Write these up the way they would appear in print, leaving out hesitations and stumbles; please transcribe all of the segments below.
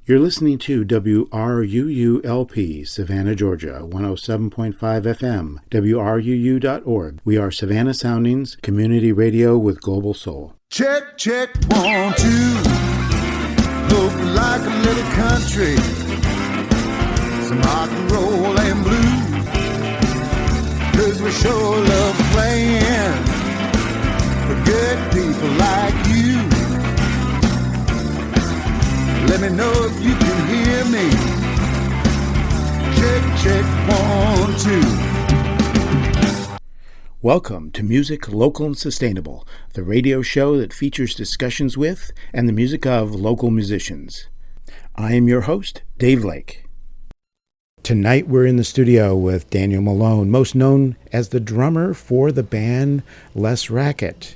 You're listening to WRUU-LP, Savannah, Georgia, 107.5 FM, WRUU.org. We are Savannah Soundings, community radio with global soul. Check, check, 1, 2. Look like a little country, some rock and roll and blues. 'Cause we sure love playing for good people like you. Let me know if you can hear me. Check, check, 1, 2. Welcome to Music Local and Sustainable, the radio show that features discussions with and the music of local musicians. I am your host, Dave Lake. Tonight we're in the studio with Daniel Malone, most known as the drummer for the band Les Racket,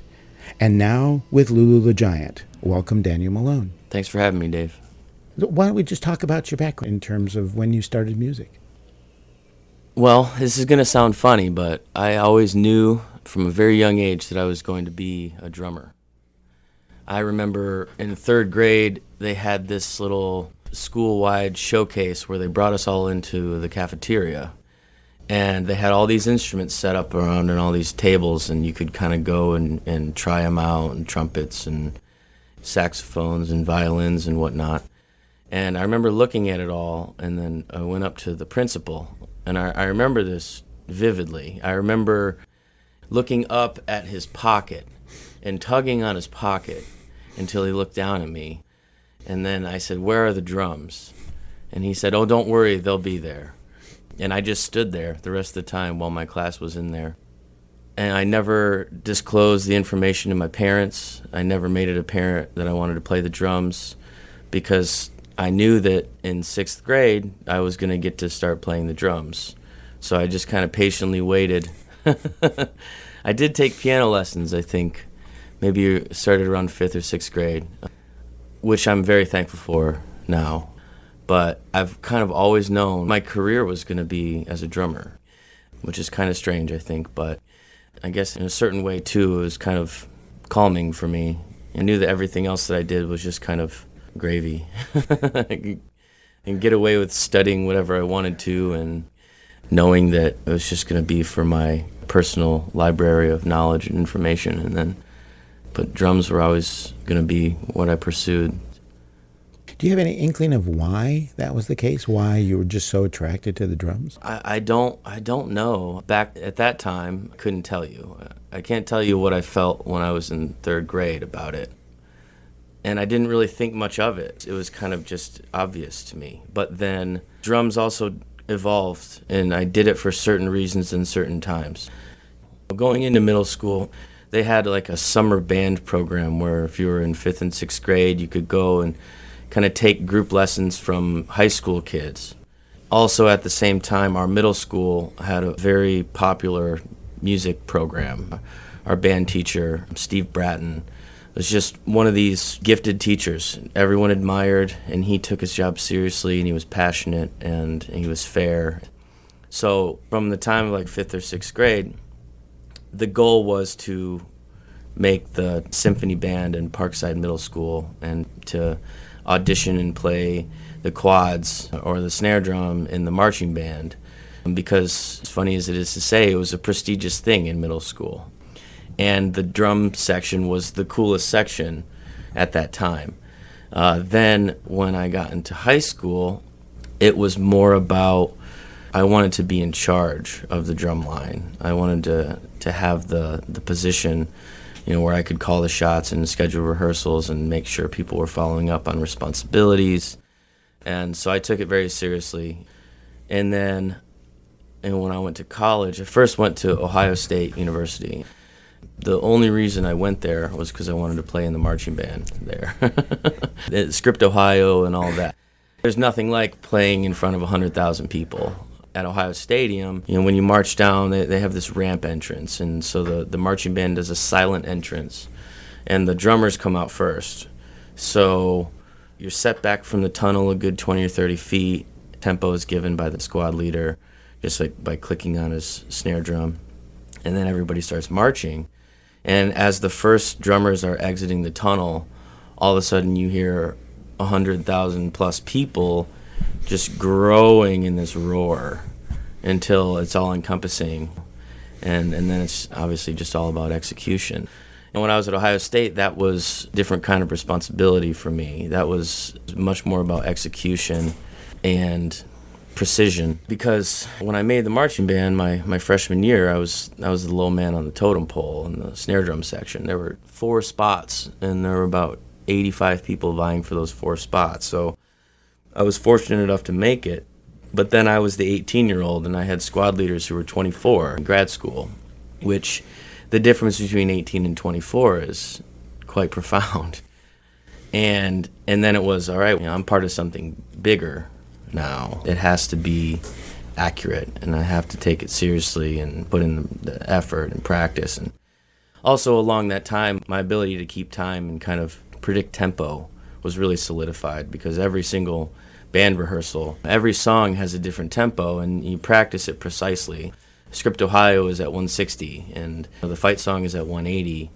and now with Lulu the Giant. Welcome, Daniel Malone. Thanks for having me, Dave. Why don't we just talk about your background in terms of when you started music? Well, this is going to sound funny, but I always knew from a very young age that I was going to be a drummer. I remember in third grade, they had this little school-wide showcase where they brought us all into the cafeteria. And they had all these instruments set up around and all these tables, and you could kind of go and try them out, and trumpets and saxophones and violins and whatnot. And I remember looking at it all, and then I went up to the principal, and I remember this vividly. I remember looking up at his pocket and tugging on his pocket until he looked down at me. And then I said, "Where are the drums?" And he said, "Oh, don't worry, they'll be there." And I just stood there the rest of the time while my class was in there. And I never disclosed the information to my parents. I never made it apparent that I wanted to play the drums because I knew that in 6th grade I was going to get to start playing the drums. So I just kind of patiently waited. I did take piano lessons, I think. Maybe started around 5th or 6th grade, which I'm very thankful for now. But I've kind of always known my career was going to be as a drummer, which is kind of strange, I think. But I guess in a certain way, too, it was kind of calming for me. I knew that everything else that I did was just kind of gravy. And get away with studying whatever I wanted to and knowing that it was just going to be for my personal library of knowledge and information. But drums were always going to be what I pursued. Do you have any inkling of why that was the case? Why you were just so attracted to the drums? I don't know. Back at that time, I couldn't tell you. I can't tell you what I felt when I was in 3rd grade about it. And I didn't really think much of it. It was kind of just obvious to me. But then drums also evolved, and I did it for certain reasons and certain times. Going into middle school, they had like a summer band program where if you were in 5th and 6th grade, you could go and kind of take group lessons from high school kids. Also at the same time, our middle school had a very popular music program. Our band teacher, Steve Bratton, was just one of these gifted teachers everyone admired, and he took his job seriously, and he was passionate, and he was fair. So from the time of like 5th or 6th grade, the goal was to make the symphony band in Parkside Middle School and to audition and play the quads or the snare drum in the marching band, because as funny as it is to say, it was a prestigious thing in middle school. And the drum section was the coolest section at that time. Then when I got into high school, it was more about I wanted to be in charge of the drum line. I wanted to have the position, where I could call the shots and schedule rehearsals and make sure people were following up on responsibilities. And so I took it very seriously. And when I went to college, I first went to Ohio State University. The only reason I went there was because I wanted to play in the marching band there. Script Ohio and all that. There's nothing like playing in front of 100,000 people. At Ohio Stadium, when you march down, they have this ramp entrance, and so the marching band does a silent entrance, and the drummers come out first. So you're set back from the tunnel a good 20 or 30 feet. Tempo is given by the squad leader, just like by clicking on his snare drum, and then everybody starts marching. And as the first drummers are exiting the tunnel, all of a sudden you hear 100,000 plus people just growing in this roar until it's all encompassing. And then it's obviously just all about execution. And when I was at Ohio State, that was a different kind of responsibility for me. That was much more about execution and precision. Because when I made the marching band my freshman year, I was the low man on the totem pole in the snare drum section. There were 4 spots, and there were about 85 people vying for those 4 spots. So I was fortunate enough to make it. But then I was the 18-year-old, and I had squad leaders who were 24 in grad school, which the difference between 18 and 24 is quite profound. And then it was, all right, I'm part of something bigger now. It has to be accurate, and I have to take it seriously and put in the effort and practice. And also along that time, my ability to keep time and kind of predict tempo was really solidified, because every single band rehearsal, every song has a different tempo, and you practice it precisely. Script Ohio is at 160, and the fight song is at 180,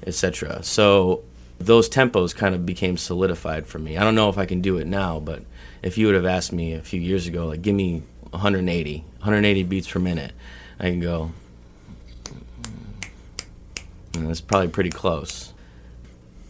etc. So those tempos kind of became solidified for me. I don't know if I can do it now, but if you would have asked me a few years ago, like, give me 180 beats per minute, I can go, and that's probably pretty close.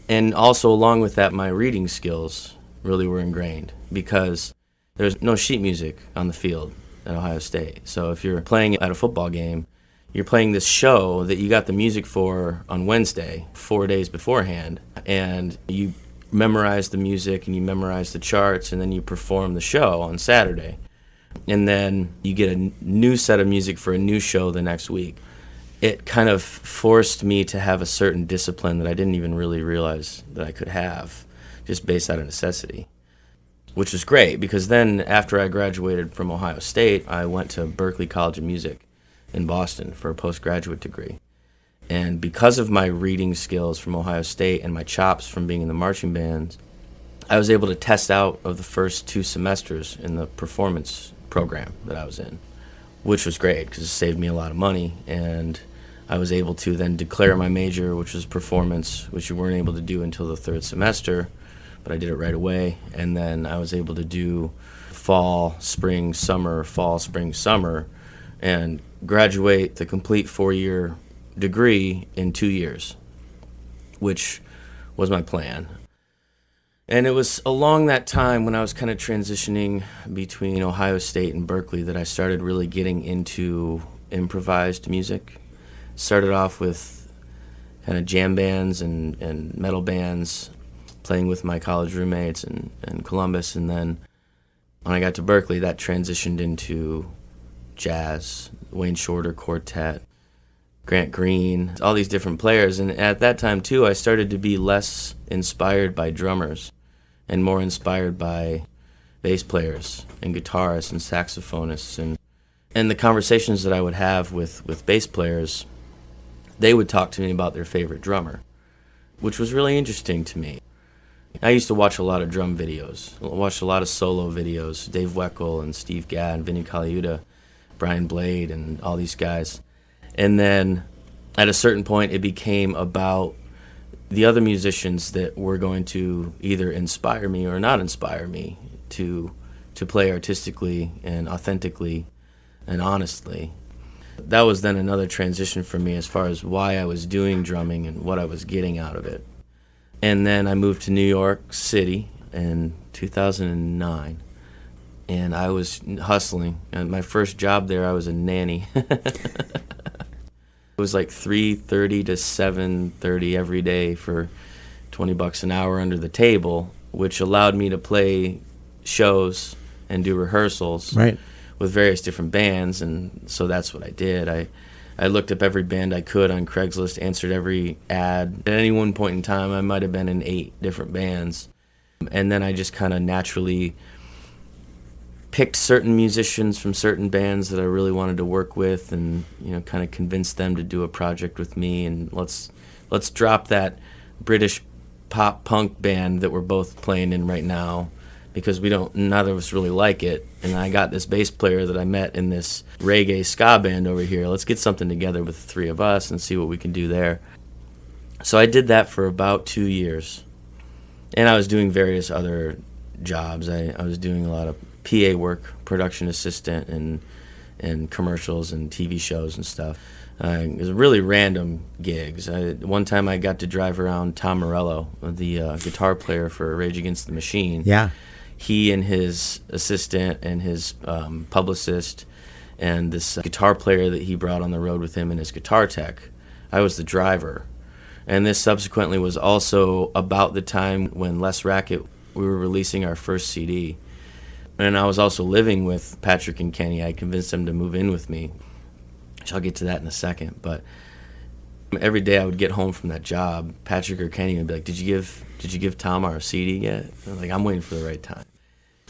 And also along with that, my reading skills really were ingrained, because there's no sheet music on the field at Ohio State. So if you're playing at a football game, you're playing this show that you got the music for on Wednesday, 4 days beforehand, and you memorize the music and you memorize the charts, and then you perform the show on Saturday. And then you get a new set of music for a new show the next week. It kind of forced me to have a certain discipline that I didn't even really realize that I could have, just based out of necessity. Which was great, because then after I graduated from Ohio State, I went to Berklee College of Music in Boston for a postgraduate degree. And because of my reading skills from Ohio State and my chops from being in the marching band, I was able to test out of the first 2 semesters in the performance program that I was in, which was great because it saved me a lot of money. And I was able to then declare my major, which was performance, which you weren't able to do until the 3rd semester. But I did it right away, and then I was able to do fall, spring, summer, and graduate the complete 4-year degree in 2 years, which was my plan. And it was along that time when I was kind of transitioning between Ohio State and Berklee that I started really getting into improvised music. Started off with kind of jam bands and metal bands, playing with my college roommates in Columbus, and then when I got to Berklee, that transitioned into jazz, Wayne Shorter Quartet, Grant Green, all these different players. And at that time, too, I started to be less inspired by drummers and more inspired by bass players and guitarists and saxophonists. And the conversations that I would have with bass players, they would talk to me about their favorite drummer, which was really interesting to me. I used to watch a lot of drum videos. I watched a lot of solo videos, Dave Weckl and Steve Gadd, Vinny Colaiuta, Brian Blade, and all these guys. And then at a certain point, it became about the other musicians that were going to either inspire me or not inspire me to play artistically and authentically and honestly. That was then another transition for me as far as why I was doing drumming and what I was getting out of it. And then I moved to New York City in 2009, and I was hustling. And my first job there, I was a nanny. It was like 3:30 to 7:30 every day for $20 an hour under the table, which allowed me to play shows and do rehearsals with various different bands. And so that's what I did. I looked up every band I could on Craigslist, answered every ad. At any one point in time, I might have been in 8 different bands. And then I just kind of naturally picked certain musicians from certain bands that I really wanted to work with, and kind of convinced them to do a project with me. And let's drop that British pop punk band that we're both playing in right now, because neither of us really like it. And I got this bass player that I met in this reggae ska band over here. Let's get something together with the 3 of us and see what we can do there. So I did that for about 2 years. And I was doing various other jobs. I was doing a lot of PA work, production assistant, and commercials and TV shows and stuff. It was really random gigs. One time I got to drive around Tom Morello, the guitar player for Rage Against the Machine. Yeah. He and his assistant and his publicist and this guitar player that he brought on the road with him and his guitar tech. I was the driver. And this subsequently was also about the time when Les Racket, we were releasing our first CD. And I was also living with Patrick and Kenny. I convinced them to move in with me. I'll get to that in a second. But every day I would get home from that job, Patrick or Kenny would be like, did you give Tom our CD yet? I'm like, I'm waiting for the right time.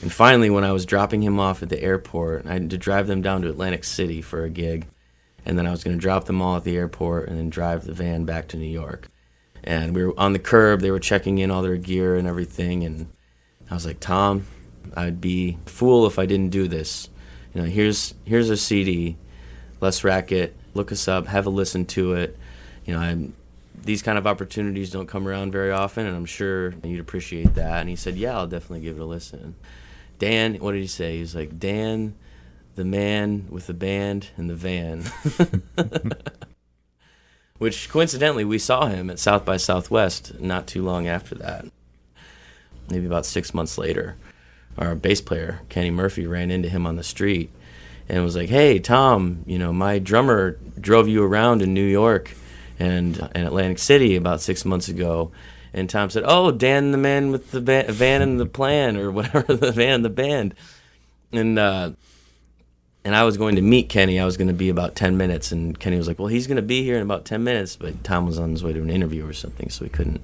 And finally, when I was dropping him off at the airport, I had to drive them down to Atlantic City for a gig. And then I was going to drop them all at the airport and then drive the van back to New York. And we were on the curb. They were checking in all their gear and everything. And I was like, Tom, I'd be a fool if I didn't do this. You know, here's a CD. Les Racket. Look us up. Have a listen to it. You know, these kind of opportunities don't come around very often, and I'm sure you'd appreciate that. And he said, yeah, I'll definitely give it a listen. Dan, what did he say? He's like, Dan, the man with the band and the van. Which, coincidentally, we saw him at South by Southwest not too long after that. Maybe about 6 months later. Our bass player, Kenny Murphy, ran into him on the street and was like, hey, Tom, you know, my drummer drove you around in New York and in Atlantic City about 6 months ago. And Tom said, oh, Dan, the man with the van and the plan, or whatever, the van, the band. And I was going to meet Kenny. I was going to be about 10 minutes. And Kenny was like, well, he's going to be here in about 10 minutes. But Tom was on his way to an interview or something, so he couldn't.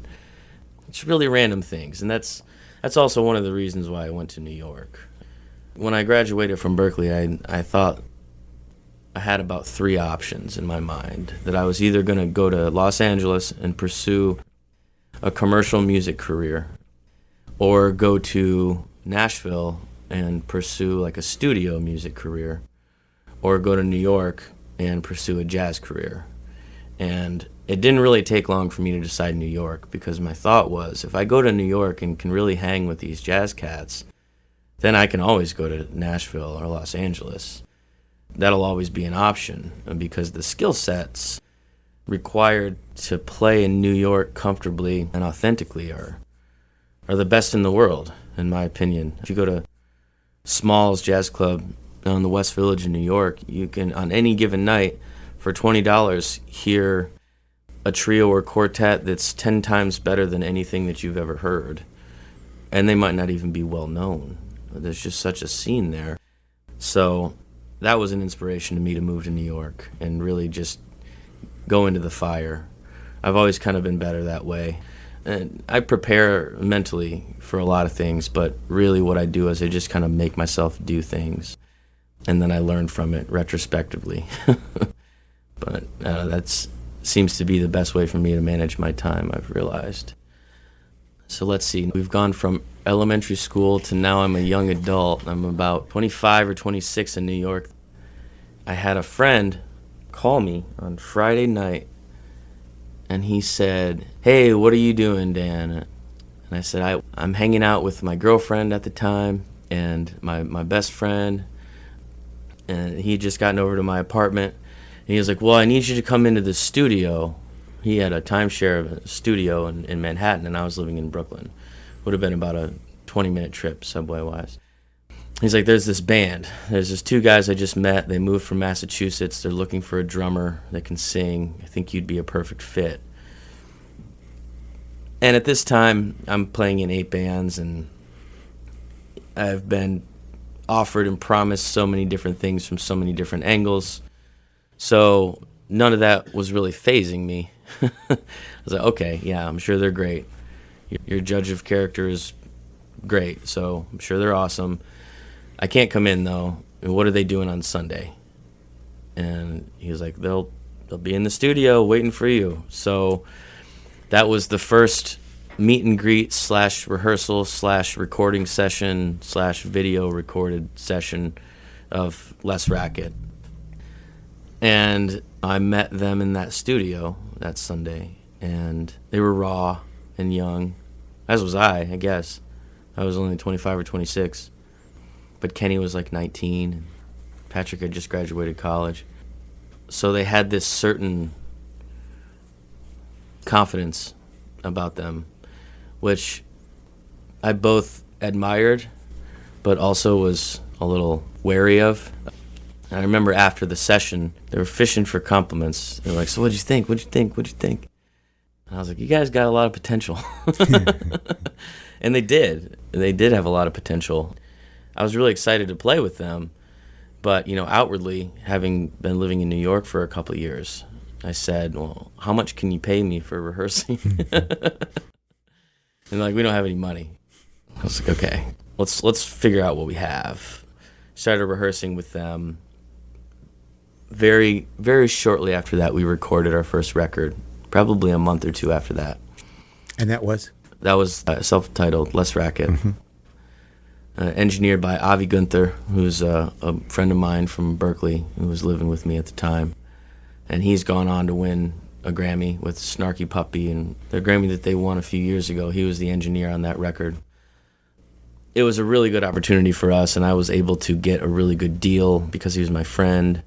It's really random things. And that's also one of the reasons why I went to New York. When I graduated from Berkeley, I thought I had about 3 options in my mind. That I was either going to go to Los Angeles and pursue a commercial music career, or go to Nashville and pursue like a studio music career, or go to New York and pursue a jazz career. And it didn't really take long for me to decide New York, because my thought was, if I go to New York and can really hang with these jazz cats, then I can always go to Nashville or Los Angeles. That'll always be an option, because the skill sets required to play in New York comfortably and authentically are the best in the world, in my opinion. If you go to Smalls Jazz Club on the West Village in New York, you can, on any given night, for $20, hear a trio or quartet that's 10 times better than anything that you've ever heard. And they might not even be well known. There's just such a scene there. So that was an inspiration to me to move to New York and really just go into the fire. I've always kind of been better that way. And I prepare mentally for a lot of things, but really what I do is I just kind of make myself do things. And then I learn from it retrospectively. But that seems to be the best way for me to manage my time, I've realized. So let's see. We've gone from elementary school to now I'm a young adult. I'm about 25 or 26 in New York. I had a friend call me on Friday night, and he said, hey, what are you doing, Dan? And I said, I'm hanging out with my girlfriend at the time and my best friend, and he had just gotten over to my apartment, and he was like, well, I need you to come into the studio. He had a timeshare of a studio in Manhattan, and I was living in Brooklyn. Would have been about a 20-minute trip, subway-wise. He's like, there's this band. There's this 2 guys I just met. They moved from Massachusetts. They're looking for a drummer that can sing. I think you'd be a perfect fit. And at this time, I'm playing in 8 bands, and I've been offered and promised so many different things from so many different angles. So none of that was really fazing me. I was like, okay, yeah, I'm sure they're great. Your judge of character is great, so I'm sure they're awesome. I can't come in, though. And what are they doing on Sunday? And he was like, they'll be in the studio waiting for you. So that was the first meet and greet / rehearsal / recording session / video recorded session of Les Racket. And I met them in that studio that Sunday, and they were raw and young. as was I guess. I was only 25 or 26. But Kenny was like 19, and Patrick had just graduated college. So they had this certain confidence about them, which I both admired, but also was a little wary of. And I remember after the session, they were fishing for compliments. They were like, "So what'd you think? What'd you think? What'd you think?" And I was like, "You guys got a lot of potential." And they did. They did have a lot of potential. I was really excited to play with them, but, outwardly, having been living in New York for a couple of years, I said, "Well, how much can you pay me for rehearsing?" And like, "We don't have any money." I was like, "Okay, let's figure out what we have." Started rehearsing with them. Very, very shortly after that, we recorded our first record, probably a month or two after that. And that was? That was self-titled, Less Racket. Mm-hmm. Engineered by Avi Gunther, who's a friend of mine from Berkeley, who was living with me at the time. And he's gone on to win a Grammy with Snarky Puppy, and the Grammy that they won a few years ago, he was the engineer on that record. It was a really good opportunity for us, and I was able to get a really good deal because he was my friend.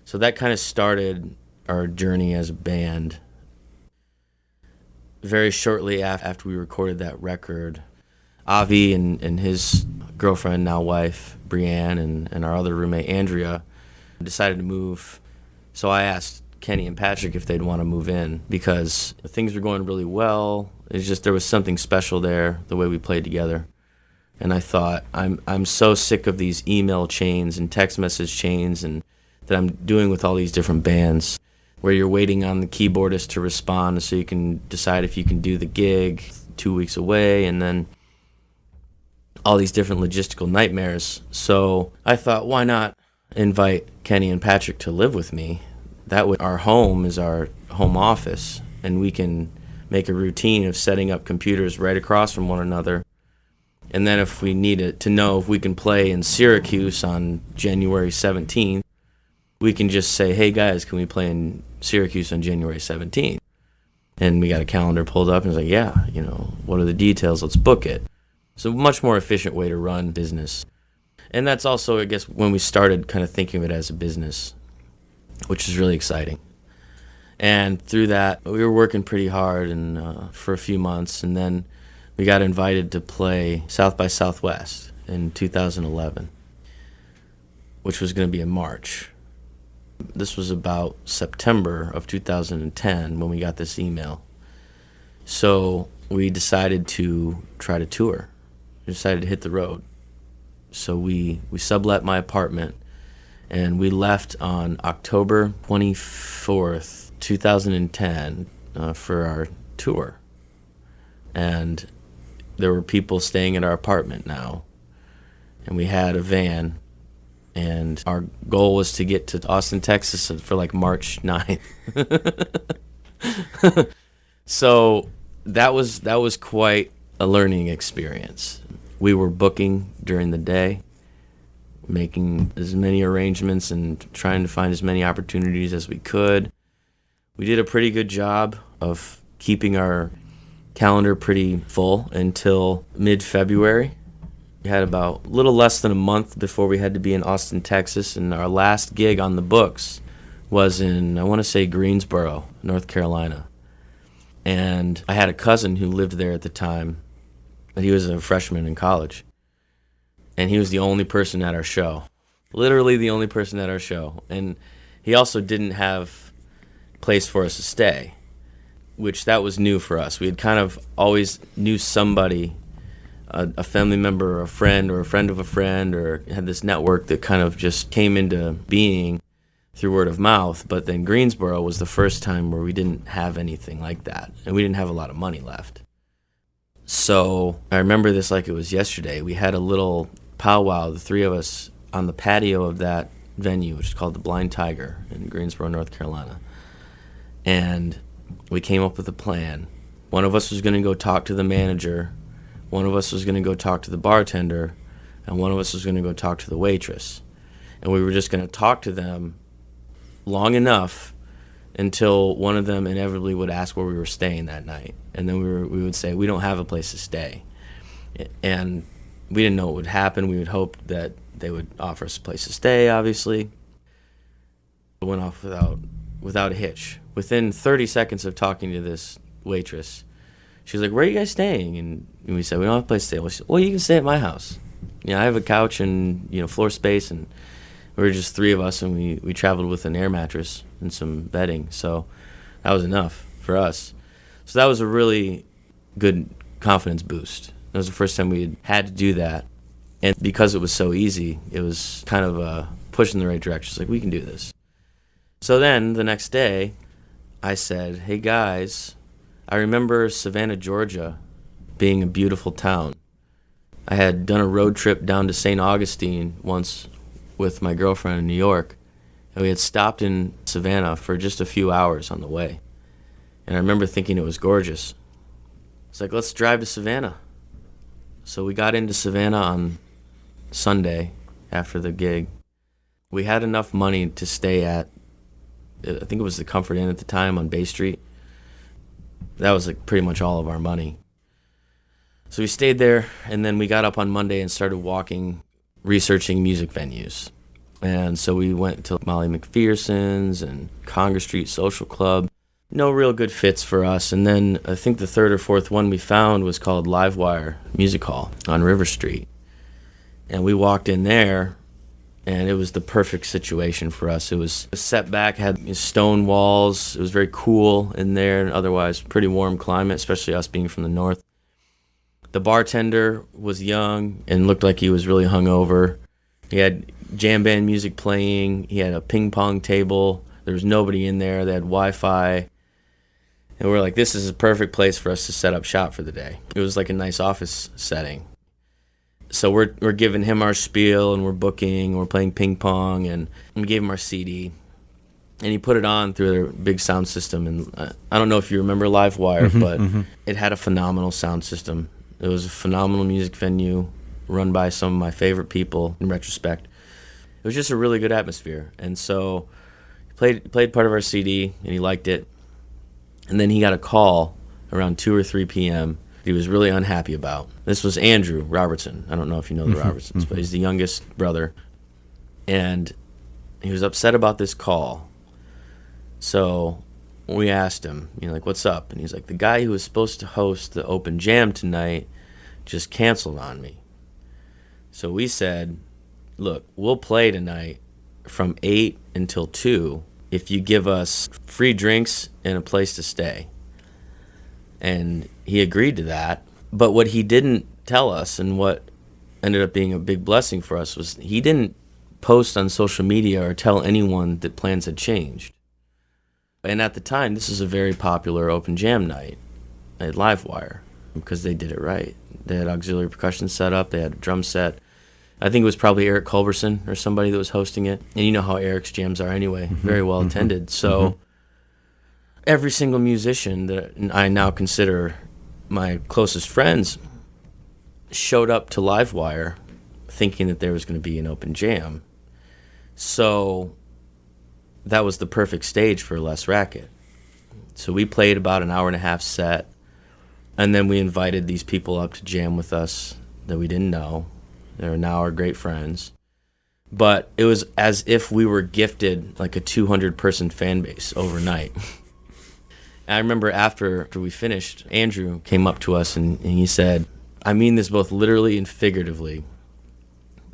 So that kind of started our journey as a band. Very shortly after we recorded that record, Avi and his girlfriend, now wife, Brianne, and our other roommate, Andrea, decided to move. So I asked Kenny and Patrick if they'd want to move in because things were going really well. It's just there was something special there, the way we played together. And I thought, I'm so sick of these email chains and text message chains and that I'm doing with all these different bands, where you're waiting on the keyboardist to respond so you can decide if you can do the gig 2 weeks away, and then all these different logistical nightmares. So I thought, why not invite Kenny and Patrick to live with me? That way our home is our home office, and we can make a routine of setting up computers right across from one another. And then if we need to know if we can play in Syracuse on January 17th, we can just say, "Hey guys, can we play in Syracuse on January 17th? And we got a calendar pulled up, and it's like, "Yeah, what are the details? Let's book it." So much more efficient way to run business. And that's also, I guess, when we started kind of thinking of it as a business, which is really exciting. And through that, we were working pretty hard and for a few months, and then we got invited to play South by Southwest in 2011, which was going to be in March. This was about September of 2010 when we got this email. So we decided to try to tour. We decided to hit the road. So we sublet my apartment, and we left on October 24th, 2010 for our tour. And there were people staying at our apartment now, and we had a van. And our goal was to get to Austin, Texas for like March 9th. So that was quite a learning experience. We were booking during the day, making as many arrangements and trying to find as many opportunities as we could. We did a pretty good job of keeping our calendar pretty full until mid-February. We had about a little less than a month before we had to be in Austin, Texas, and our last gig on the books was in, I want to say, Greensboro, North Carolina. And I had a cousin who lived there at the time, and he was a freshman in college. And he was the only person at our show, literally the only person at our show. And he also didn't have a place for us to stay, which that was new for us. We had kind of always knew somebody, a family member or a friend of a friend, or had this network that kind of just came into being through word of mouth. But then Greensboro was the first time where we didn't have anything like that, and we didn't have a lot of money left. So I remember this like it was yesterday. We had a little powwow, the three of us, on the patio of that venue, which is called the Blind Tiger in Greensboro, North Carolina. And we came up with a plan. One of us was going to go talk to the manager, one of us was going to go talk to the bartender, and one of us was going to go talk to the waitress. And we were just going to talk to them long enough until one of them inevitably would ask where we were staying that night. And then we would say, we don't have a place to stay. And we didn't know what would happen. We would hope that they would offer us a place to stay, obviously. It went off without a hitch. Within 30 seconds of talking to this waitress, she was like, where are you guys staying? And we said, we don't have a place to stay. Well, she said, well, you can stay at my house. You know, I have a couch and, you know, floor space, and we were just 3 of us, and we traveled with an air mattress and some bedding. So that was enough for us. So that was a really good confidence boost. That was the first time we had to do that. And because it was so easy, it was kind of a push in the right direction. It's like, we can do this. So then the next day, I said, hey guys, I remember Savannah, Georgia being a beautiful town. I had done a road trip down to St. Augustine once with my girlfriend in New York, and we had stopped in Savannah for just a few hours on the way. And I remember thinking it was gorgeous. It's like, let's drive to Savannah. So we got into Savannah on Sunday after the gig. We had enough money to stay at, I think it was the Comfort Inn at the time on Bay Street. That was like pretty much all of our money. So we stayed there, and then we got up on Monday and started walking, researching music venues. And so we went to Molly McPherson's and Congress Street Social Club. No real good fits for us. And then I think the third or fourth one we found was called Livewire Music Hall on River Street. And we walked in there, and it was the perfect situation for us. It was set back, had stone walls. It was very cool in there, and otherwise pretty warm climate, especially us being from the north. The bartender was young and looked like he was really hungover. He had jam band music playing. He had a ping pong table. There was nobody in there. They had Wi-Fi. And we were like, this is a perfect place for us to set up shop for the day. It was like a nice office setting. So we're giving him our spiel, and we're booking, and we're playing ping pong, and we gave him our CD. And he put it on through their big sound system. And I don't know if you remember Livewire, but it had a phenomenal sound system. It was a phenomenal music venue run by some of my favorite people in retrospect. It was just a really good atmosphere. And so he played part of our CD, and he liked it. And then he got a call around 2 or 3 p.m. he was really unhappy about. This was Andrew Robertson. I don't know if you know the Robertsons, but he's the youngest brother. And he was upset about this call. So we asked him, like, what's up? And he's like, the guy who was supposed to host the open jam tonight just canceled on me. So we said, look, we'll play tonight from 8 until 2 if you give us free drinks and a place to stay. And he agreed to that. But what he didn't tell us, and what ended up being a big blessing for us, was he didn't post on social media or tell anyone that plans had changed. And at the time, this is a very popular open jam night at Livewire because they did it right. They had auxiliary percussion set up. They had a drum set. I think it was probably Eric Culberson or somebody that was hosting it. And you know how Eric's jams are anyway, very well attended. So every single musician that I now consider my closest friends showed up to Livewire thinking that there was going to be an open jam. So that was the perfect stage for Less Racket. So we played about an hour and a half set, and then we invited these people up to jam with us that we didn't know. They're now our great friends. But it was as if we were gifted like a 200-person fan base overnight. I remember after we finished, Andrew came up to us and he said, I mean this both literally and figuratively,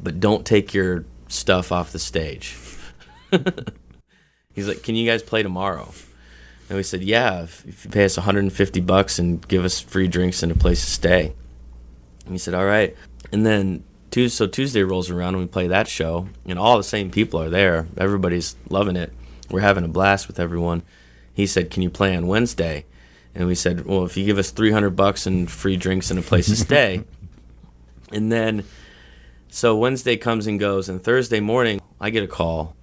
but don't take your stuff off the stage. He's like, can you guys play tomorrow? And we said, yeah, if you pay us $150 and give us free drinks and a place to stay. And he said, all right. And then Tuesday rolls around and we play that show, and all the same people are there. Everybody's loving it. We're having a blast with everyone. He said, can you play on Wednesday? And we said, well, if you give us $300 and free drinks and a place to stay. And then, so Wednesday comes and goes, and Thursday morning, I get a call.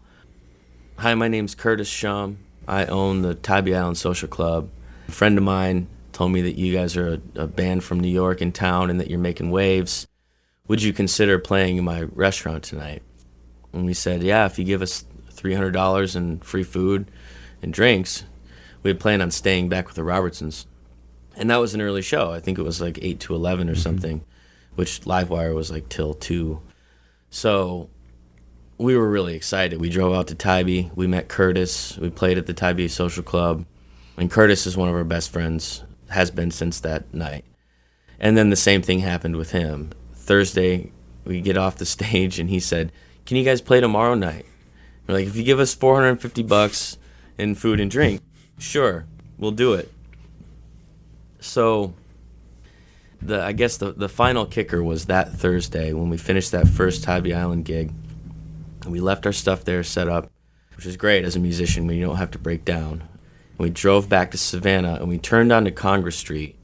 Hi, my name's Curtis Shum. I own the Tybee Island Social Club. A friend of mine told me that you guys are a band from New York in town and that you're making waves. Would you consider playing in my restaurant tonight? And we said, yeah, if you give us $300 and free food and drinks, we had planned on staying back with the Robertsons. And that was an early show. I think it was like 8 to 11 or something, which Livewire was like till 2. So we were really excited. We drove out to Tybee. We met Curtis. We played at the Tybee Social Club. And Curtis is one of our best friends, has been since that night. And then the same thing happened with him. Thursday, we get off the stage, and he said, "Can you guys play tomorrow night?" We're like, "If you give us $450 in food and drink, sure, we'll do it." So I guess the final kicker was that Thursday when we finished that first Tybee Island gig. We left our stuff there set up, which is great as a musician when you don't have to break down. We drove back to Savannah, and we turned onto Congress Street.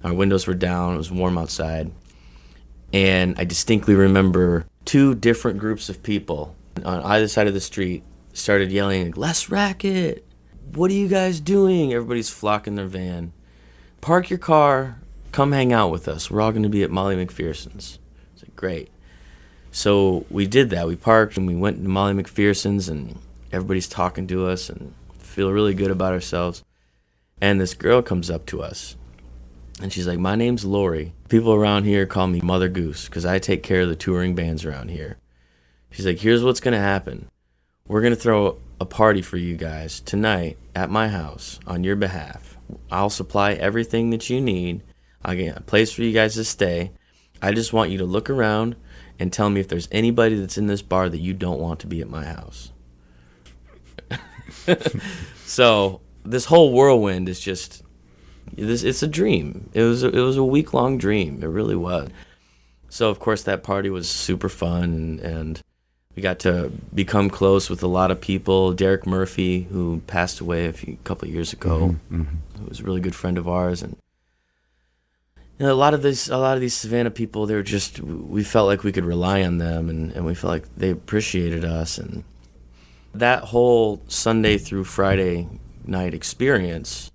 Our windows were down. It was warm outside. And I distinctly remember 2 different groups of people on either side of the street started yelling, "Let's racket! What are you guys doing?" Everybody's flocking their van. "Park your car, come hang out with us. We're all going to be at Molly McPherson's." It's like, great. So we did that. We parked and we went to Molly McPherson's, and everybody's talking to us and feel really good about ourselves. And this girl comes up to us, and she's like, "My name's Lori. People around here call me Mother Goose because I take care of the touring bands around here." She's like, "Here's what's going to happen. We're going to throw a party for you guys tonight at my house on your behalf. I'll supply everything that you need. I'll get a place for you guys to stay. I just want you to look around and tell me if there's anybody that's in this bar that you don't want to be at my house." So this whole whirlwind is just, it's a dream. It was a week-long dream. It really was. So, of course, that party was super fun, and we got to become close with a lot of people. Derek Murphy, who passed away a couple of years ago, who was a really good friend of ours, and you know, a lot of these Savannah people, they were just, we felt like we could rely on them, and we felt like they appreciated us. And that whole Sunday through Friday night experience,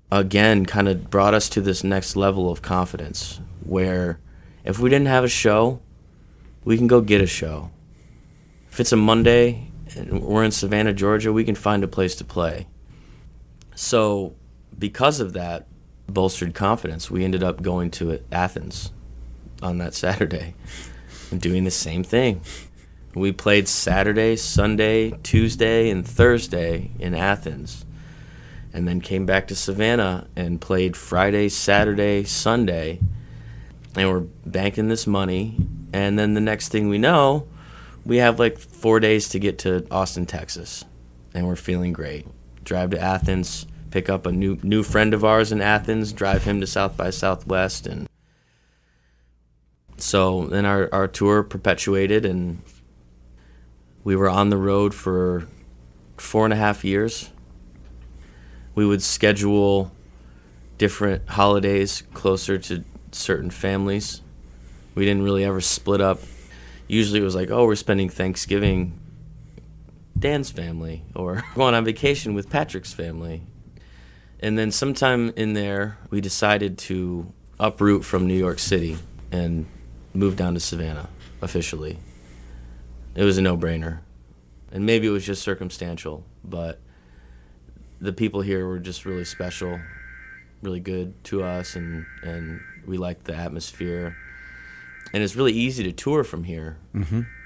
again, kind of brought us to this next level of confidence, where if we didn't have a show, we can go get a show. If it's a Monday and we're in Savannah, Georgia, we can find a place to play. So because of that bolstered confidence, we ended up going to Athens on that Saturday and doing the same thing. We played Saturday, Sunday, Tuesday, and Thursday in Athens, and then came back to Savannah and played Friday, Saturday, Sunday, and we're banking this money. And then the next thing we know, we have like 4 days to get to Austin, Texas, and we're feeling great. Drive to Athens, pick up a new friend of ours in Athens, drive him to South by Southwest, and so then our tour perpetuated, and we were on the road for 4.5 years. We would schedule different holidays closer to certain families. We didn't really ever split up. Usually it was like, oh, we're spending Thanksgiving Dan's family, or going on vacation with Patrick's family. And then sometime in there, we decided to uproot from New York City and move down to Savannah officially. It was a no-brainer. And maybe it was just circumstantial, but the people here were just really special, really good to us, and we liked the atmosphere. And it's really easy to tour from here.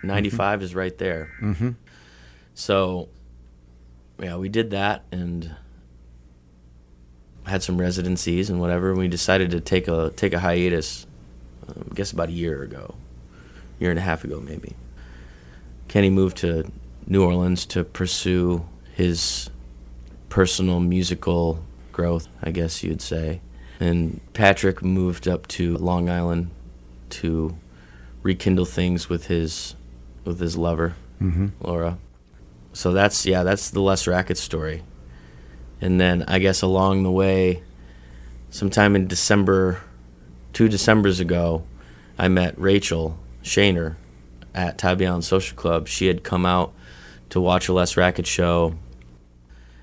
95 is right there. So, yeah, we did that and had some residencies and whatever. And we decided to take a hiatus, I guess about a year and a half ago maybe. Kenny moved to New Orleans to pursue his personal musical growth, I guess you'd say. And Patrick moved up to Long Island to rekindle things with his lover, Laura. So that's the Les Racket story. And then I guess along the way, sometime in December, 2 Decembers ago, I met Rachel Shaner at Tybee Island Social Club. She had come out to watch a Les Racket show.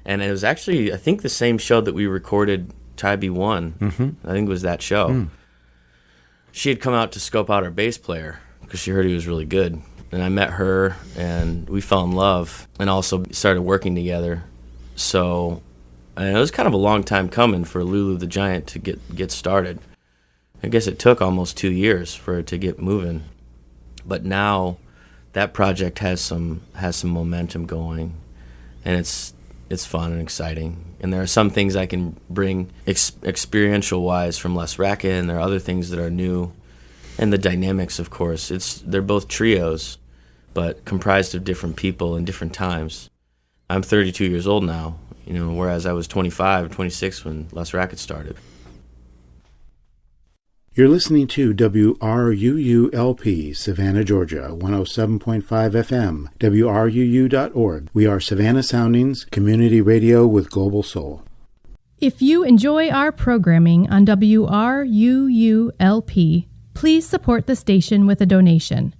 And it was actually, I think, the same show that we recorded Tybee 1. I think it was that show. She had come out to scope out our bass player because she heard he was really good. and I met her, and we fell in love, and also started working together. So, and it was kind of a long time coming for Lulu the Giant to get started. I guess it took almost 2 years for it to get moving, but now that project has some momentum going, and it's fun and exciting. And there are some things I can bring experiential wise from Les Racket, and there are other things that are new. And the dynamics, of course, they're both trios, but comprised of different people in different times. I'm 32 years old now, whereas I was 25, 26 when Les Racket started. You're listening to WRUU-LP, Savannah, Georgia, 107.5 FM, WRUU.org. We are Savannah Soundings, community radio with global soul. If you enjoy our programming on WRUU-LP, please support the station with a donation.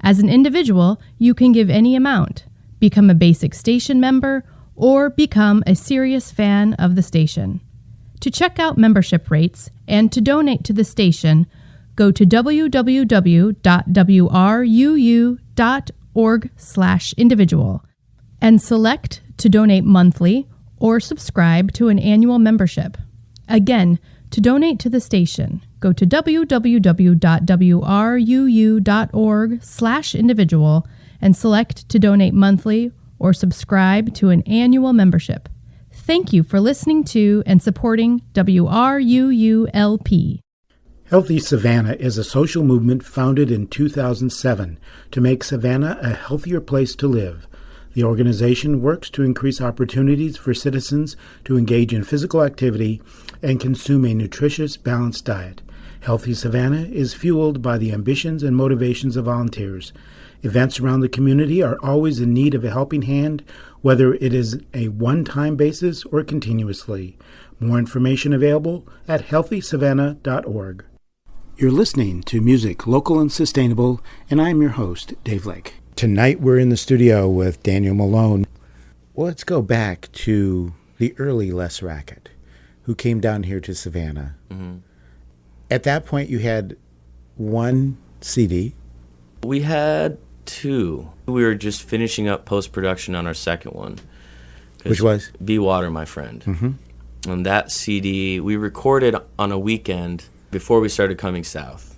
As an individual, you can give any amount, become a basic station member, or become a serious fan of the station. To check out membership rates and to donate to the station, go to www.wruu.org/individual and select to donate monthly or subscribe to an annual membership. Again, to donate to the station, go to www.wruu.org/individual and select to donate monthly or subscribe to an annual membership. Thank you for listening to and supporting WRUU-LP. Healthy Savannah is a social movement founded in 2007 to make Savannah a healthier place to live. The organization works to increase opportunities for citizens to engage in physical activity and consume a nutritious, balanced diet. Healthy Savannah is fueled by the ambitions and motivations of volunteers. Events around the community are always in need of a helping hand, whether it is a one-time basis or continuously. More information available at healthysavannah.org. You're listening to Music Local and Sustainable, and I'm your host, Dave Lake. Tonight we're in the studio with Daniel Malone. Well, let's go back to the early Les Racket, who came down here to Savannah. Mm-hmm. At that point, you had one CD. We had two. We were just finishing up post-production on our second one. Which was? Be Water, My Friend. Mm-hmm. And that CD, we recorded on a weekend before we started coming south.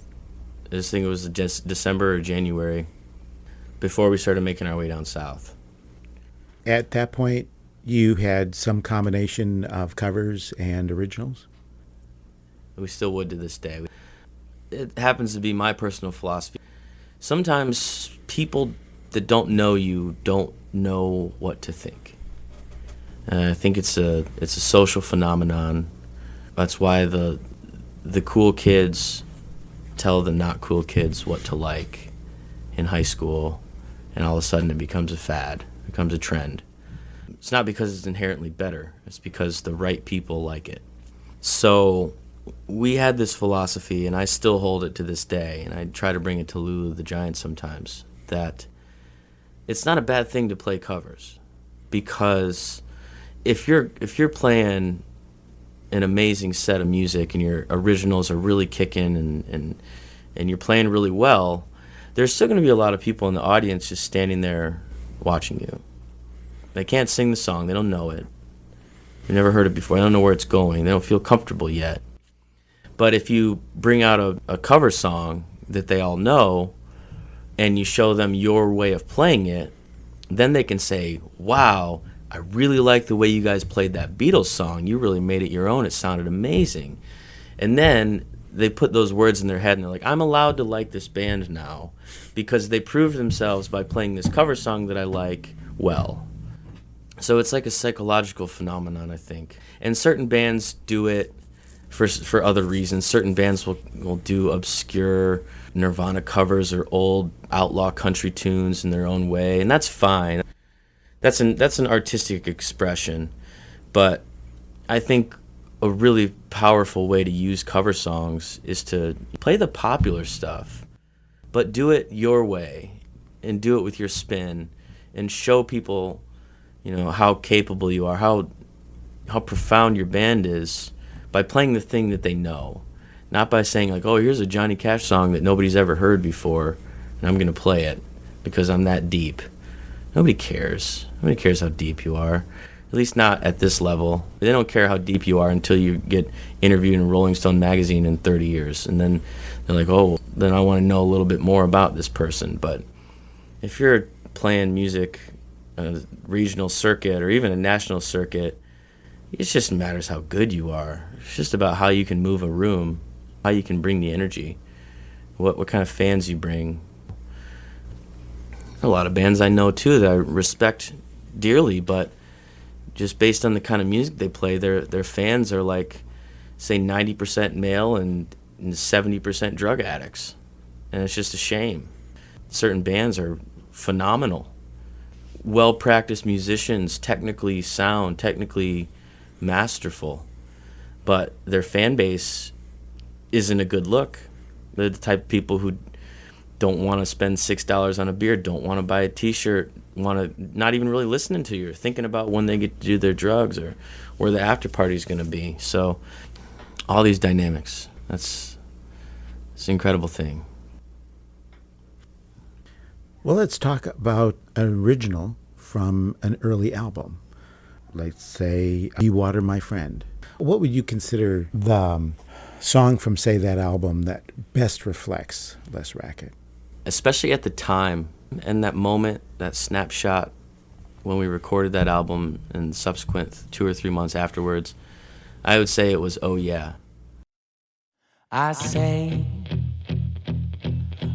I just think it was just December or January before we started making our way down south. At that point, you had some combination of covers and originals? We still would to this day. It happens to be my personal philosophy. Sometimes people that don't know you don't know what to think. I think it's a social phenomenon. That's why the cool kids tell the not cool kids what to like in high school, and all of a sudden it becomes a fad, it becomes a trend. It's not because it's inherently better, it's because the right people like it. So we had this philosophy, and I still hold it to this day, and I try to bring it to Lulu the Giant sometimes, that it's not a bad thing to play covers, because if you're playing an amazing set of music and your originals are really kicking and you're playing really well, there's still going to be a lot of people in the audience just standing there watching you. They can't sing the song, they don't know it, they've never heard it before, they don't know where it's going, they don't feel comfortable yet. But if you bring out a cover song that they all know and you show them your way of playing it, then they can say, wow, I really like the way you guys played that Beatles song. You really made it your own. It sounded amazing. And then they put those words in their head and they're like, I'm allowed to like this band now because they proved themselves by playing this cover song that I like well. So it's like a psychological phenomenon, I think. And certain bands do it for other reasons. Certain bands will do obscure Nirvana covers or old outlaw country tunes in their own way, and that's fine. That's an artistic expression. But I think a really powerful way to use cover songs is to play the popular stuff, but do it your way and do it with your spin and show people, how capable you are, how profound your band is, by playing the thing that they know, not by saying like, oh, here's a Johnny Cash song that nobody's ever heard before and I'm going to play it. because I'm that deep. Nobody cares. Nobody cares how deep you are. At least not at this level. They don't care how deep you are until you get interviewed in Rolling Stone magazine in 30 years. And then they're like, oh, then I want to know a little bit more about this person. But if you're playing music on a regional circuit or even a national circuit, it just matters how good you are. It's just about how you can move a room, how you can bring the energy, what kind of fans you bring. A lot of bands I know, too, that I respect dearly, but just based on the kind of music they play, their fans are like, say, 90% male and 70% drug addicts. And it's just a shame. Certain bands are phenomenal. Well-practiced musicians, technically sound, technically masterful, but their fan base isn't a good look. They're the type of people who don't want to spend $6 on a beer, don't want to buy a T-shirt, want to not even really listening to you, or thinking about when they get to do their drugs or where the after party is going to be. So all these dynamics, it's an incredible thing. Well, let's talk about an original from an early album. Let's say, You Water My Friend. What would you consider the song from, say, that album that best reflects Les Rackett? Especially at the time, and that moment, that snapshot when we recorded that album and subsequent 2 or 3 months afterwards, I would say it was Oh Yeah. I say,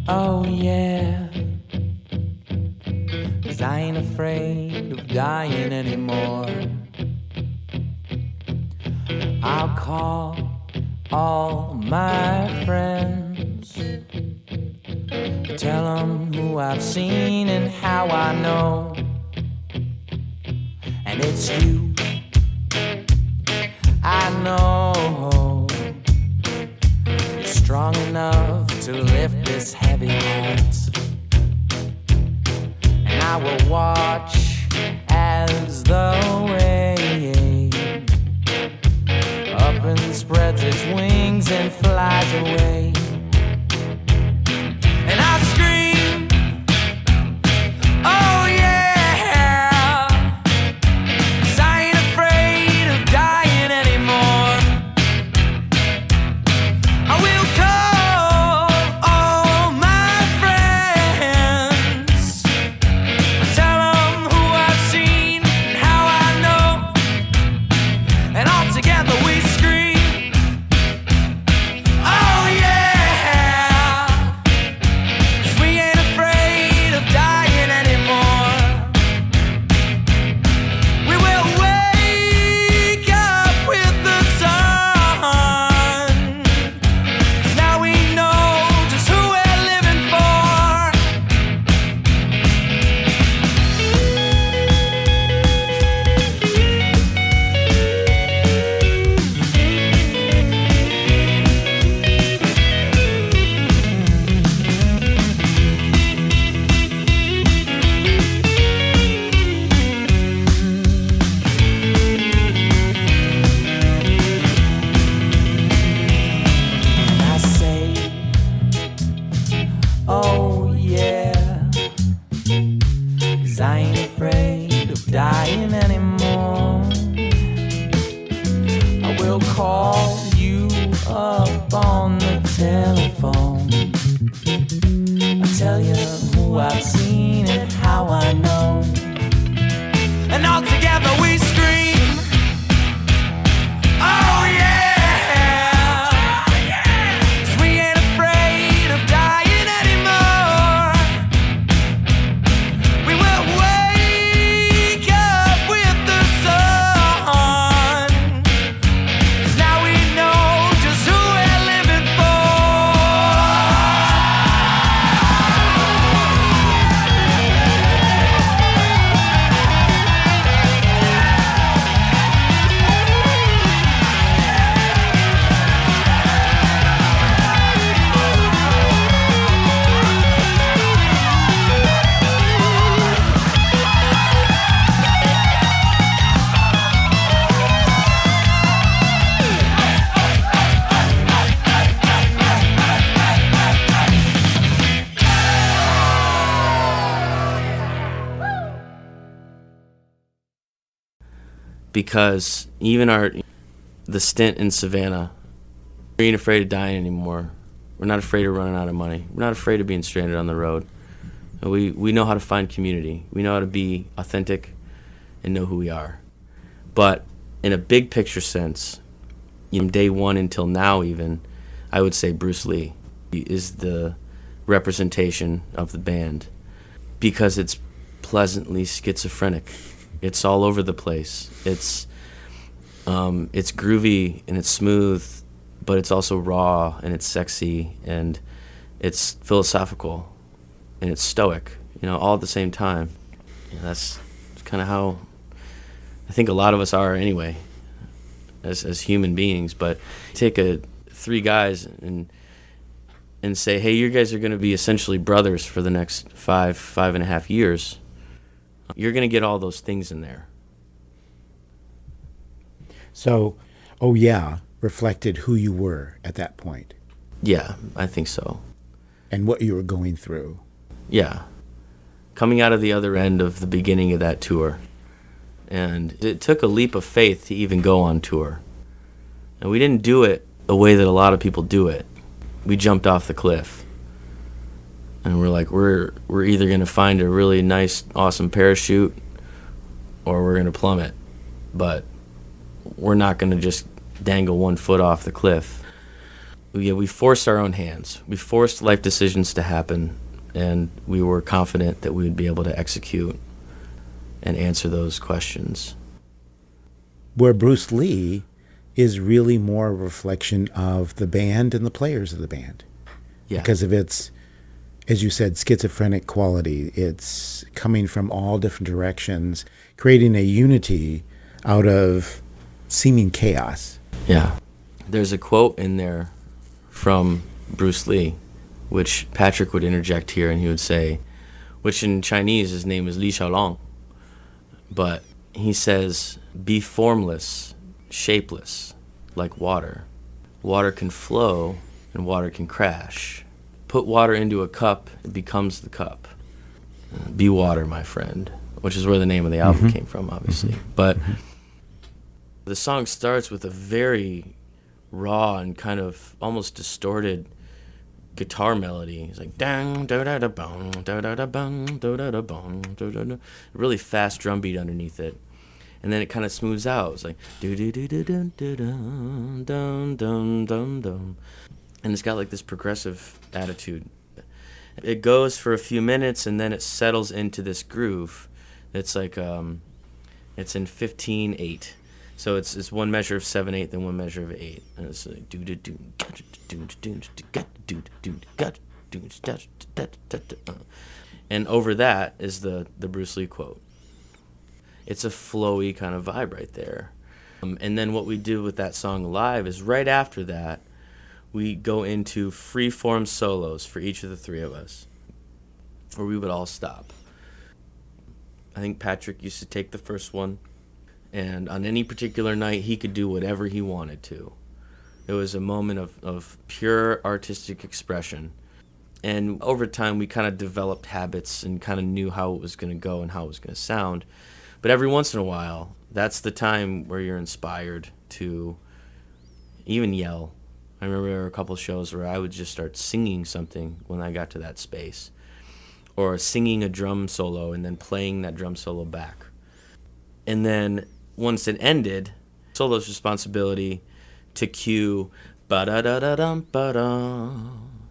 oh yeah, 'cause I ain't afraid of dying anymore. I'll call all my friends, tell them who I've seen and how I know. And it's you, I know. You're strong enough to lift this heavy heart, and I will watch as the wave up and spreads its wings and flies away. And I scream, oh yeah, 'cause I ain't afraid of dying anymore. I will call all my friends, tell them who I've seen and how I know, and all together we scream, oh yeah, 'cause we ain't afraid of dying anymore. We will wake up with the sun, 'cause now we know just who we're living for. I say, oh yeah, 'cause I ain't afraid of dying anymore. I will call you up on the telephone. I'll tell you who I've seen and how I know. And all together we scream, oh yeah, 'cause we ain't afraid of dying anymore. We will wake up with the sun, 'cause now we know just who we're living for. because even the stint in Savannah, we ain't afraid of dying anymore. We're not afraid of running out of money. We're not afraid of being stranded on the road. We know how to find community. We know how to be authentic and know who we are. But in a big picture sense, from day one until now even, I would say Bruce Lee is the representation of the band because it's pleasantly schizophrenic. It's all over the place. It's groovy and it's smooth, but it's also raw and it's sexy and it's philosophical and it's stoic, all at the same time. That's kind of how I think a lot of us are anyway, as human beings. But take three guys and say, hey, you guys are going to be essentially brothers for the next 5.5 years. You're going to get all those things in there. So, oh yeah, reflected who you were at that point. Yeah, I think so. And what you were going through. Yeah. Coming out of the other end of the beginning of that tour. And it took a leap of faith to even go on tour. And we didn't do it the way that a lot of people do it. We jumped off the cliff. And we're like, we're either going to find a really nice, awesome parachute or we're going to plummet. But we're not going to just dangle 1 foot off the cliff. We forced our own hands. We forced life decisions to happen, and we were confident that we would be able to execute and answer those questions. Where Bruce Lee is really more a reflection of the band and the players of the band. Yeah. Because of its, as you said, schizophrenic quality. It's coming from all different directions, creating a unity out of seeming chaos. Yeah. There's a quote in there from Bruce Lee, which Patrick would interject here, and he would say, which in Chinese his name is Li Xiaolong, but he says, be formless, shapeless, like water. Water can flow and water can crash. Put water into a cup, it becomes the cup. Be water, my friend, which is where the name of the album came from, obviously. But the song starts with a very raw and kind of almost distorted guitar melody. It's like dang da da da bong da da da bong da da da bong da da da. Really fast drum beat underneath it, and then it kind of smooths out. It's like do do do do do do dum dum dum dum dum, and it's got like this progressive attitude. It goes for a few minutes and then it settles into this groove. It's like it's in 15/8. So it's one measure of 7/8, then one measure of 8, and it's like do do do do do do do. And over that is the Bruce Lee quote. It's a flowy kind of vibe right there. And then what we do with that song live is right after that, we go into free-form solos for each of the three of us, where we would all stop. I think Patrick used to take the first one. And on any particular night, he could do whatever he wanted to. It was a moment of pure artistic expression. And over time, we kind of developed habits and kind of knew how it was going to go and how it was going to sound. But every once in a while, that's the time where you're inspired to even yell. I remember there were a couple shows where I would just start singing something when I got to that space. Or singing a drum solo and then playing that drum solo back. And then once it ended, solo's responsibility to cue ba-da-da-da-dum ba-da,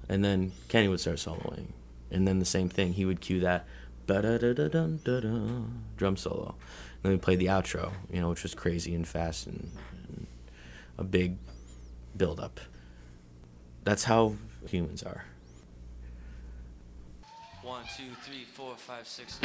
and then Kenny would start soloing, and then the same thing, he would cue that ba-da-da-da-dum da-da drum solo, and then we played the outro, which was crazy and fast and a big build-up. That's how humans are. 1, 2, 3, 4, 5, 6.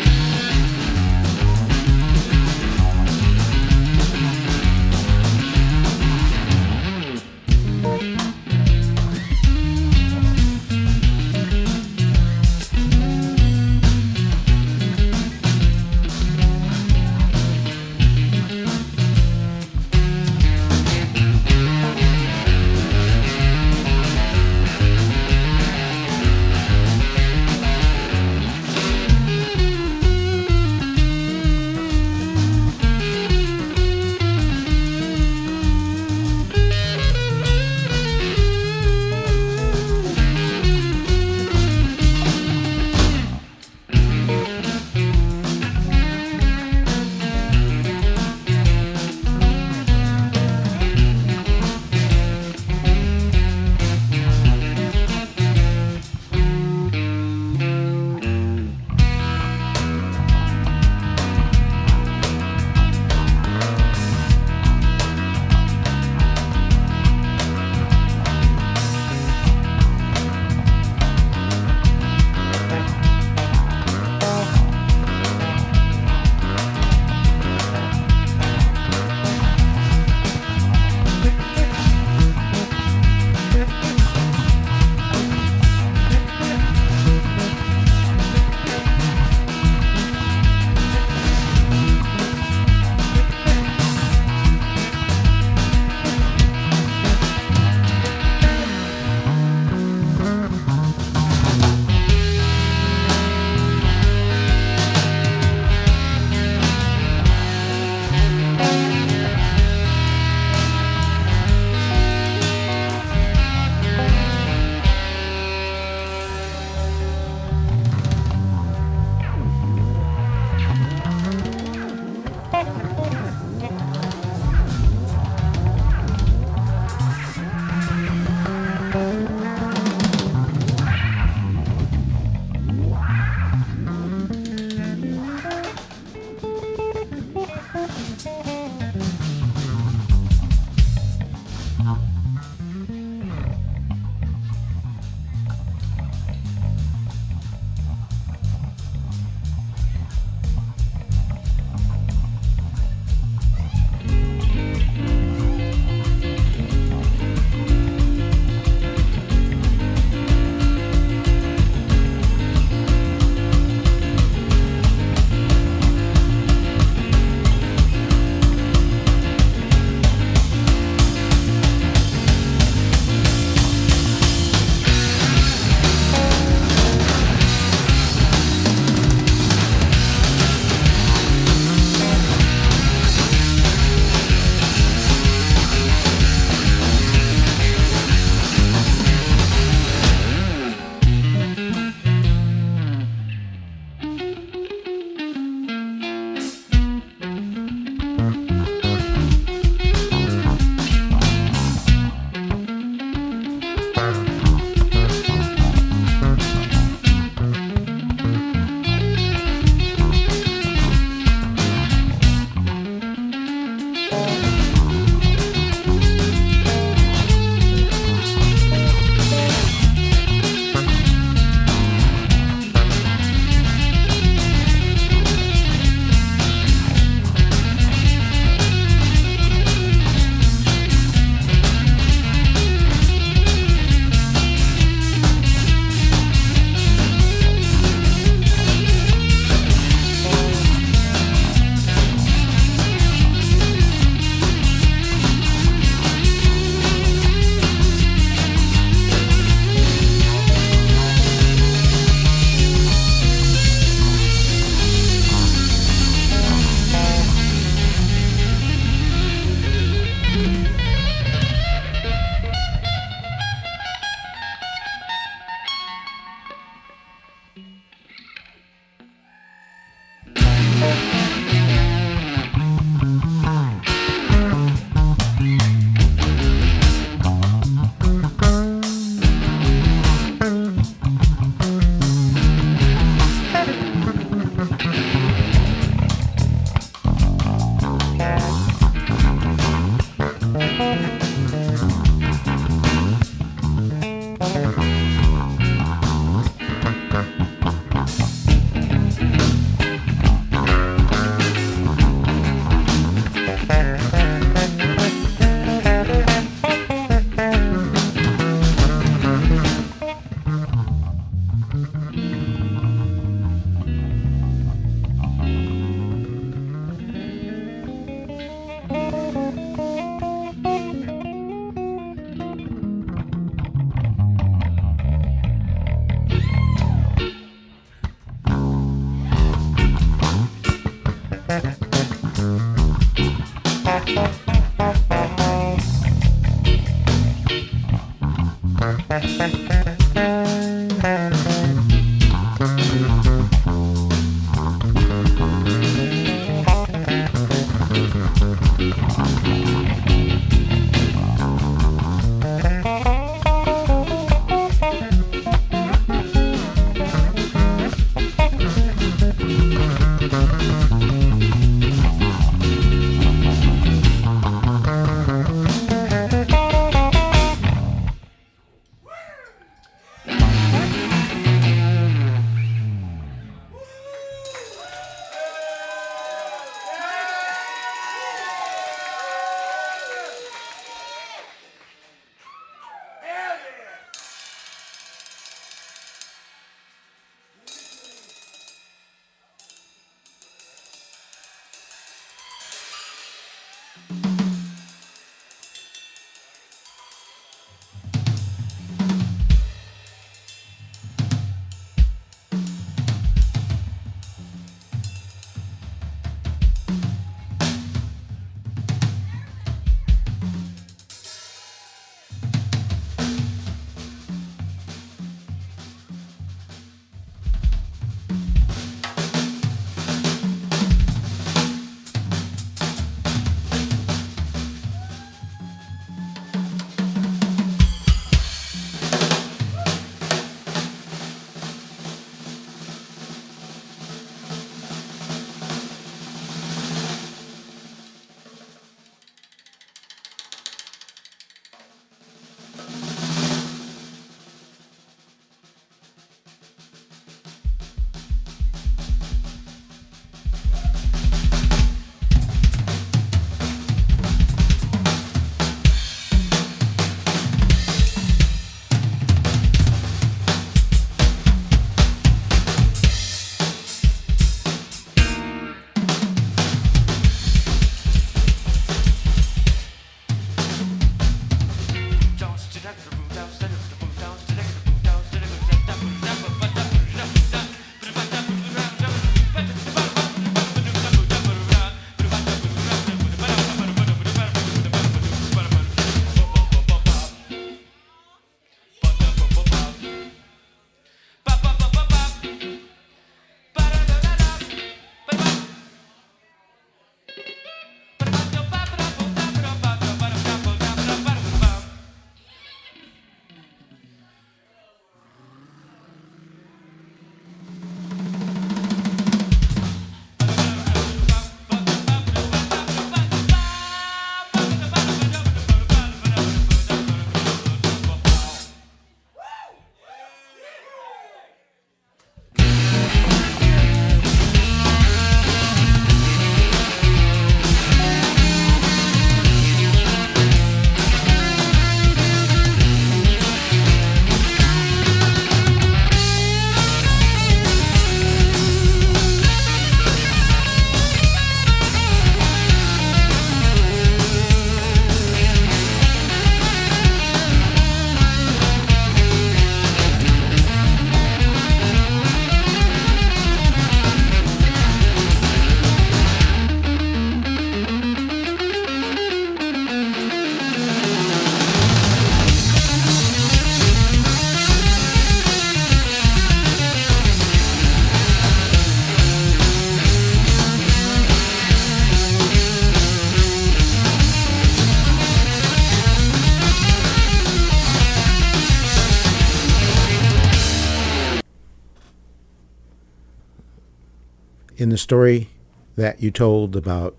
In the story that you told about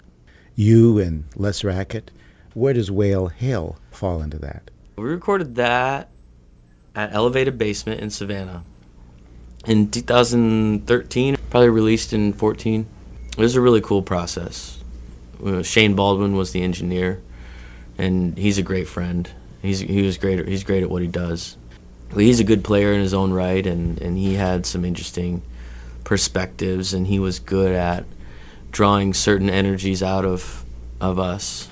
you and Les Rackett, where does Whale Hail fall into that? We recorded that at Elevated Basement in Savannah in 2013, probably released in 14. It was a really cool process. Shane Baldwin was the engineer, and he's a great friend. He's great at what he does. He's a good player in his own right, and he had some interesting perspectives, and he was good at drawing certain energies out of us.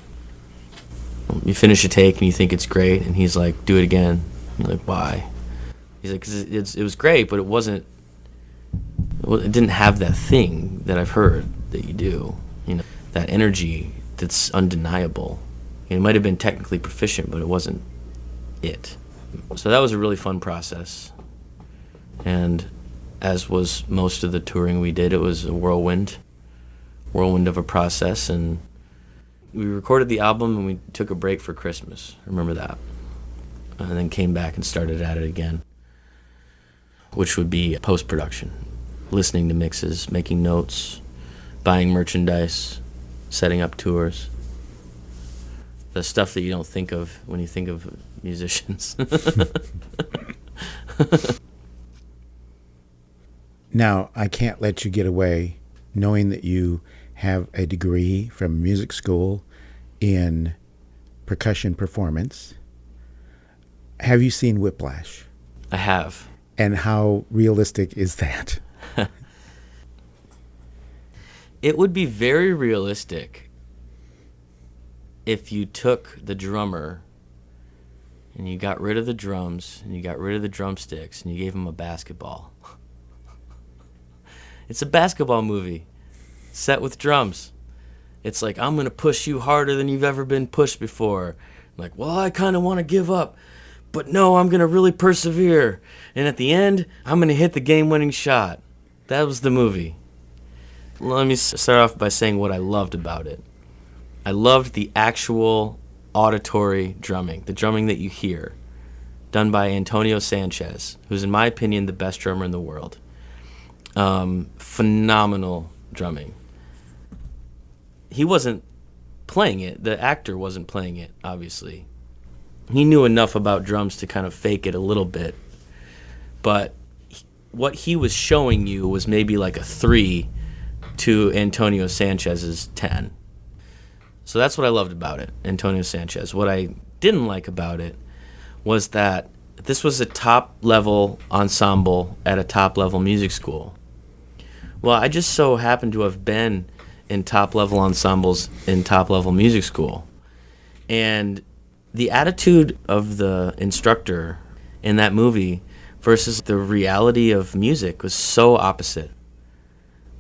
You finish a take and you think it's great, and he's like, do it again. You're like, why? He's like, 'cause it was great, but it didn't have that thing that I've heard that you do. that energy that's undeniable. It might have been technically proficient, but it wasn't it. So that was a really fun process. And as was most of the touring we did, it was a whirlwind of a process. And we recorded the album and we took a break for Christmas. Remember that. And then came back and started at it again, which would be post-production, listening to mixes, making notes, buying merchandise, setting up tours. The stuff that you don't think of when you think of musicians. Now, I can't let you get away knowing that you have a degree from music school in percussion performance. Have you seen Whiplash? I have. And how realistic is that? It would be very realistic if you took the drummer and you got rid of the drums and you got rid of the drumsticks and you gave him a basketball. It's a basketball movie set with drums. It's like, I'm going to push you harder than you've ever been pushed before. I'm like, well, I kind of want to give up, but no, I'm going to really persevere. And at the end, I'm going to hit the game-winning shot. That was the movie. Let me start off by saying what I loved about it. I loved the actual auditory drumming, the drumming that you hear, done by Antonio Sanchez, who's, in my opinion, the best drummer in the world. Phenomenal drumming. He wasn't playing it. The actor wasn't playing it, obviously. He knew enough about drums to kind of fake it a little bit. But what he was showing you was maybe like a 3 to Antonio Sanchez's 10. So that's what I loved about it, Antonio Sanchez. What I didn't like about it was that this was a top-level ensemble at a top-level music school. Well, I just so happened to have been in top-level ensembles in top-level music school. And the attitude of the instructor in that movie versus the reality of music was so opposite.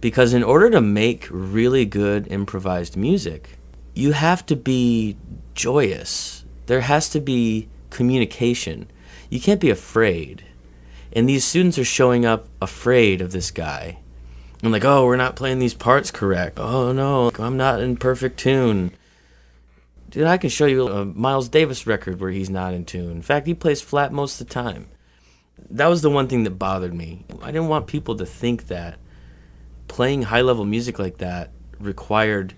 Because in order to make really good improvised music, you have to be joyous. There has to be communication. You can't be afraid. And these students are showing up afraid of this guy. I'm like, oh, we're not playing these parts correct. Oh, no, I'm not in perfect tune. Dude, I can show you a Miles Davis record where he's not in tune. In fact, he plays flat most of the time. That was the one thing that bothered me. I didn't want people to think that playing high-level music like that required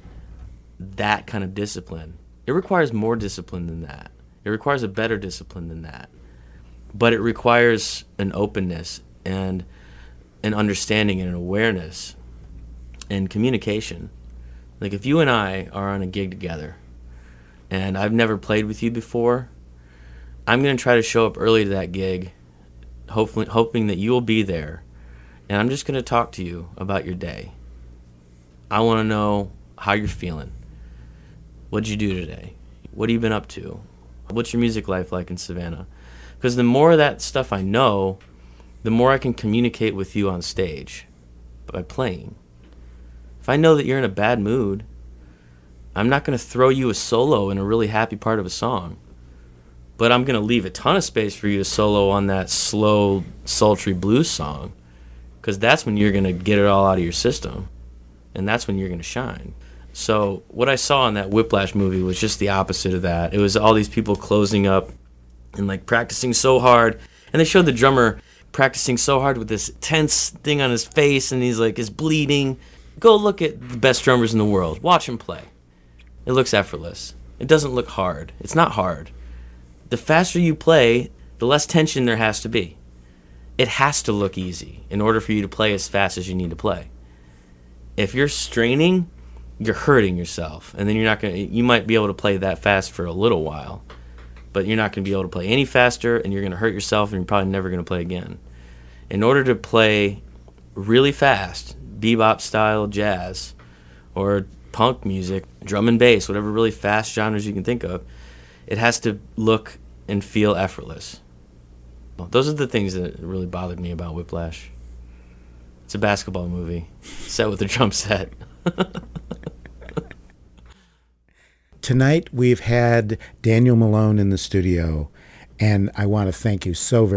that kind of discipline. It requires more discipline than that. It requires a better discipline than that. But it requires an openness and an understanding and an awareness and communication. Like if you and I are on a gig together and I've never played with you before, I'm going to try to show up early to that gig, hoping that you will be there. And I'm just going to talk to you about your day. I want to know how you're feeling. What'd you do today? What have you been up to? What's your music life like in Savannah? Because the more of that stuff I know, the more I can communicate with you on stage by playing. If I know that you're in a bad mood, I'm not going to throw you a solo in a really happy part of a song. But I'm going to leave a ton of space for you to solo on that slow, sultry blues song. Because that's when you're going to get it all out of your system. And that's when you're going to shine. So what I saw in that Whiplash movie was just the opposite of that. It was all these people closing up and like practicing so hard. And they showed the drummer practicing so hard with this tense thing on his face, and he's like, is bleeding. Go look at the best drummers in the world. Watch him play. It looks effortless. It doesn't look hard. It's not hard. The faster you play, the less tension there has to be. It has to look easy in order for you to play as fast as you need to play. If you're straining, you're hurting yourself, and then you might be able to play that fast for a little while, but you're not going to be able to play any faster, and you're going to hurt yourself, and you're probably never going to play again. In order to play really fast, bebop style jazz, or punk music, drum and bass, whatever really fast genres you can think of, it has to look and feel effortless. Those are the things that really bothered me about Whiplash. It's a basketball movie set with a drum set. Tonight we've had Daniel Malone in the studio, and I want to thank you so very